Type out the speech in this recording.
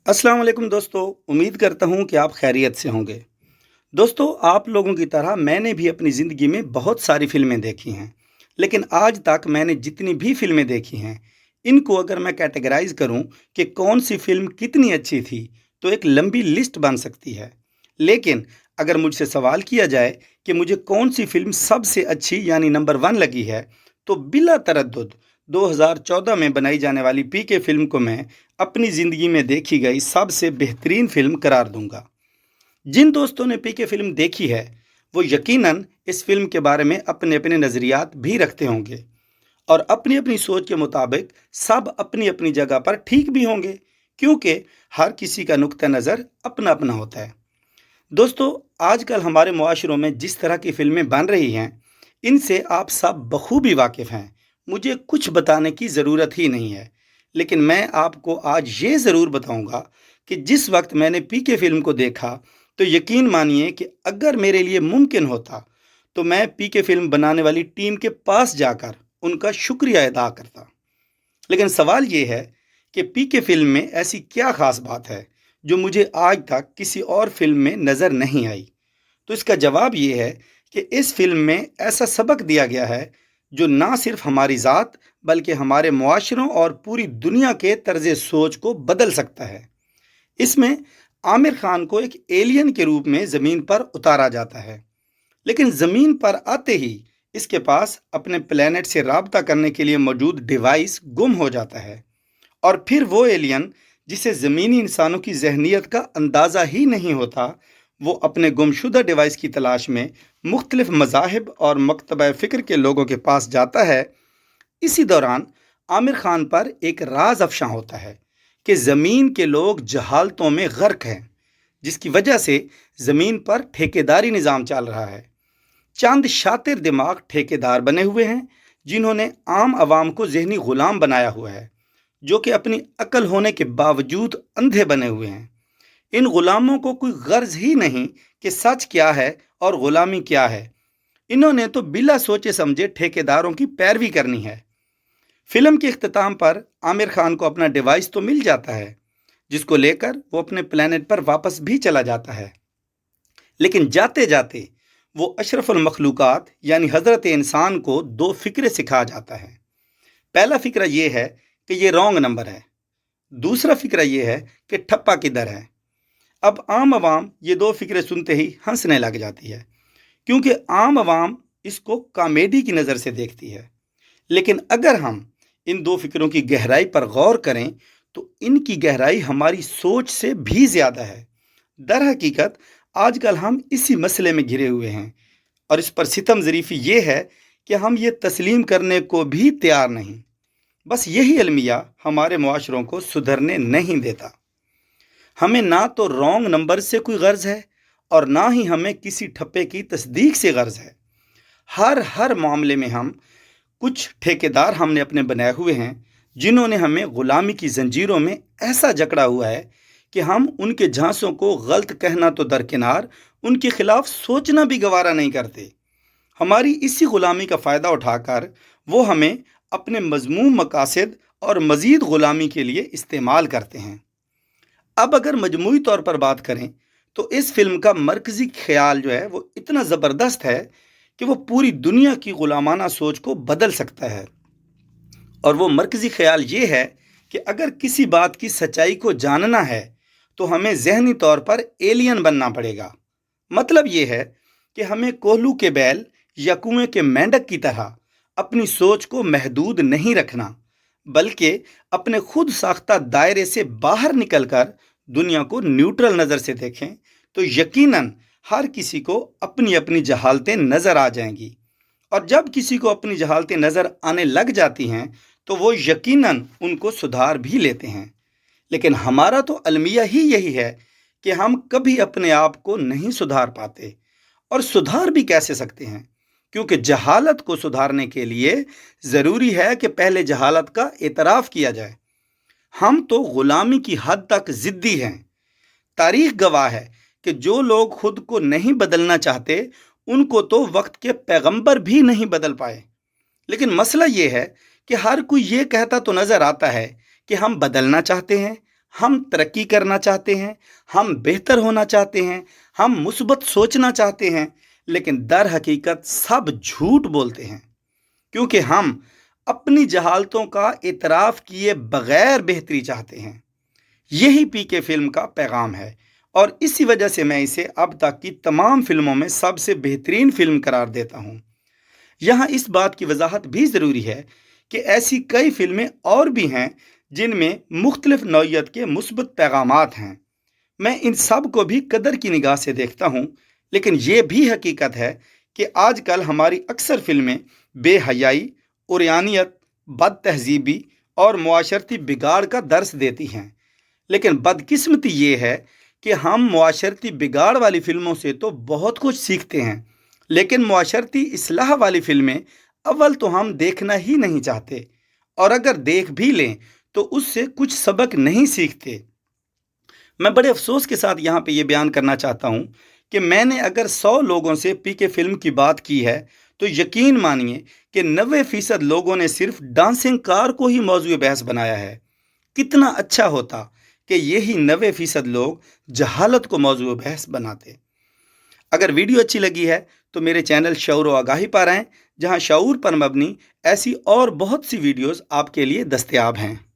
अस्सलाम वालेकुम दोस्तों। उम्मीद करता हूँ कि आप खैरियत से होंगे। दोस्तों, आप लोगों की तरह मैंने भी अपनी ज़िंदगी में बहुत सारी फ़िल्में देखी हैं। लेकिन आज तक मैंने जितनी भी फ़िल्में देखी हैं, इनको अगर मैं कैटेगराइज़ करूँ कि कौन सी फ़िल्म कितनी अच्छी थी, तो एक लंबी लिस्ट बन सकती है। लेकिन अगर मुझसे सवाल किया जाए कि मुझे कौन सी फ़िल्म सबसे अच्छी यानी नंबर 1 लगी है, तो बिला तरद्दुद 2014 में बनाई जाने वाली पीके फ़िल्म को मैं अपनी ज़िंदगी में देखी गई सबसे बेहतरीन फ़िल्म करार दूँगा। जिन दोस्तों ने पीके फ़िल्म देखी है, वो यकीनन इस फ़िल्म के बारे में अपने-अपने नज़रियात भी रखते होंगे और अपनी-अपनी सोच के मुताबिक सब अपनी-अपनी जगह पर ठीक भी होंगे, क्योंकि हर किसी का नुक्ता नज़र अपना-अपना होता है। दोस्तों, आजकल हमारे मुआशरों में जिस तरह की फ़िल्में बन रही हैं, इनसे आप सब बखूबी वाकिफ़ हैं। मुझे कुछ बताने की ज़रूरत ही नहीं है। लेकिन मैं आपको आज ये ज़रूर बताऊँगा कि जिस वक़्त मैंने पीके फ़िल्म को देखा, तो यकीन मानिए कि अगर मेरे लिए मुमकिन होता, तो मैं पीके फ़िल्म बनाने वाली टीम के पास जाकर उनका शुक्रिया अदा करता। लेकिन सवाल ये है कि पीके फ़िल्म में ऐसी क्या ख़ास बात है, जो मुझे आज तक किसी और फ़िल्म में नज़र नहीं आई? तो इसका जवाब ये है कि इस फ़िल्म में ऐसा सबक दिया गया है, जो ना सिर्फ़ हमारी ज़ात, बल्कि हमारे मुआशरों और पूरी दुनिया के तर्ज़ सोच को बदल सकता है। इसमें आमिर खान को एक एलियन के रूप में ज़मीन पर उतारा जाता है। लेकिन ज़मीन पर आते ही इसके पास अपने प्लेनेट से राब्ता करने के लिए मौजूद डिवाइस गुम हो जाता है। और फिर वो एलियन, जिसे ज़मीनी इंसानों की ज़हनियत का अंदाज़ा ही नहीं होता, वो अपने गुमशुदा डिवाइस की तलाश में मुख्तलिफ मज़ाहिब और मकतबा फ़िक्र के लोगों के पास जाता है। इसी दौरान आमिर खान पर एक राज अफशां होता है कि ज़मीन के लोग जहालतों में गर्क हैं, जिसकी वजह से ज़मीन पर ठेकेदारी निज़ाम चल रहा है। चंद शातिर दिमाग ठेकेदार बने हुए हैं, जिन्होंने आम आवाम को ज़हनी ग़ुलाम बनाया हुआ है, जो कि अपनी अकल होने के बावजूद अंधे बने हुए हैं। इन ग़ुलामों को कोई गर्ज ही नहीं कि सच क्या है और ग़ुलामी क्या है। इन्होंने तो बिला सोचे समझे ठेकेदारों की पैरवी करनी है। फिल्म के इख्तिताम पर आमिर खान को अपना डिवाइस तो मिल जाता है, जिसको लेकर वो अपने प्लेनेट पर वापस भी चला जाता है। लेकिन जाते जाते वो अशरफुल मखलूक़ात यानी हज़रत इंसान को दो फ़िक्रे सिखा जाता है। पहला फ़िक्रा ये है कि ये रॉन्ग नंबर है। दूसरा फ़िक्रा ये है कि ठप्पा किधर है। अब आम आवाम ये दो फ़िक्रे सुनते ही हंसने लग जाती है, क्योंकि आम आवाम इसको कॉमेडी की नज़र से देखती है। लेकिन अगर हम इन दो फ़िक्रों की गहराई पर गौर करें, तो इनकी गहराई हमारी सोच से भी ज़्यादा है। दर हकीकत आजकल हम इसी मसले में घिरे हुए हैं, और इस पर सितम ज़रीफ़ी ये है कि हम ये तस्लीम करने को भी तैयार नहीं। बस यही अलमिया हमारे मुआशरों को सुधरने नहीं देता। हमें ना तो रॉन्ग नंबर से कोई गर्ज है, और ना ही हमें किसी ठप्पे की तस्दीक से गर्ज है। हर मामले में हम कुछ ठेकेदार हमने अपने बनाए हुए हैं, जिन्होंने हमें ग़ुलामी की जंजीरों में ऐसा जकड़ा हुआ है कि हम उनके झांसों को गलत कहना तो दरकिनार, उनके खिलाफ सोचना भी गवारा नहीं करते। हमारी इसी ग़ुलामी का फ़ायदा उठाकर वो हमें अपने मज़मूम मकासद और मज़ीद ग़ुलामी के लिए इस्तेमाल करते हैं। अब अगर मजमूई तौर पर बात करें, तो इस फिल्म का मरकज़ी ख्याल जो है वो इतना ज़बरदस्त है कि वो पूरी दुनिया की ग़ुलामाना सोच को बदल सकता है। और वो मरकज़ी ख्याल ये है कि अगर किसी बात की सच्चाई को जानना है, तो हमें ज़हनी तौर पर एलियन बनना पड़ेगा। मतलब ये है कि हमें कोल्हू के बैल या कुएं के मेंढक की तरह अपनी सोच को महदूद नहीं रखना, बल्कि अपने खुद साख्ता दायरे से बाहर निकलकर दुनिया को न्यूट्रल नज़र से देखें, तो यकीनन हर किसी को अपनी अपनी जहालतें नज़र आ जाएंगी। और जब किसी को अपनी जहालतें नज़र आने लग जाती हैं, तो वो यकीनन उनको सुधार भी लेते हैं। लेकिन हमारा तो अलमिया ही यही है कि हम कभी अपने आप को नहीं सुधार पाते, और सुधार भी कैसे सकते हैं, क्योंकि जहालत को सुधारने के लिए ज़रूरी है कि पहले जहालत का एतराफ़ किया जाए। हम तो ग़ुलामी की हद तक ज़िद्दी हैं। तारीख गवाह है कि जो लोग खुद को नहीं बदलना चाहते, उनको तो वक्त के पैगंबर भी नहीं बदल पाए। लेकिन मसला ये है कि हर कोई ये कहता तो नज़र आता है कि हम बदलना चाहते हैं, हम तरक्की करना चाहते हैं, हम बेहतर होना चाहते हैं, हम मुस्बत सोचना चाहते हैं, लेकिन दर हकीकत सब झूठ बोलते हैं, क्योंकि हम अपनी जहालतों का इतराफ़ किए बगैर बेहतरी चाहते हैं। यही पीके फिल्म का पैगाम है, और इसी वजह से मैं इसे अब तक की तमाम फिल्मों में सबसे बेहतरीन फिल्म करार देता हूँ। यहाँ इस बात की वजाहत भी ज़रूरी है कि ऐसी कई फिल्में और भी हैं जिनमें मुख्तलिफ नौइयत के मुस्बत पैगामात हैं। मैं इन सब को भी कदर की निगाह से देखता हूँ, लेकिन ये भी हकीकत है कि आजकल हमारी अक्सर फिल्में बेहयाई, उर्यानियत, बद तहजीबी और मुआशरती बिगाड़ का दर्स देती हैं। लेकिन बदकिस्मती ये है कि हम मुआशरती बिगाड़ वाली फिल्मों से तो बहुत कुछ सीखते हैं, लेकिन मुआशरती इस्लाह वाली फिल्में अव्वल तो हम देखना ही नहीं चाहते, और अगर देख भी लें तो उससे कुछ सबक नहीं सीखते। मैं बड़े अफसोस के साथ यहाँ पे ये बयान करना चाहता हूँ कि मैंने अगर 100 लोगों से पीके फिल्म की बात की है, तो यकीन मानिए कि 90% लोगों ने सिर्फ डांसिंग कार को ही मौजूद बहस बनाया है। कितना अच्छा होता कि यही 90% लोग जहालत को मौजूद बहस बनाते। अगर वीडियो अच्छी लगी है तो मेरे चैनल शऊर व आगाही पर आएँ, जहाँ शऊर पर मबनी ऐसी और बहुत सी वीडियोस आपके लिए दस्तयाब हैं।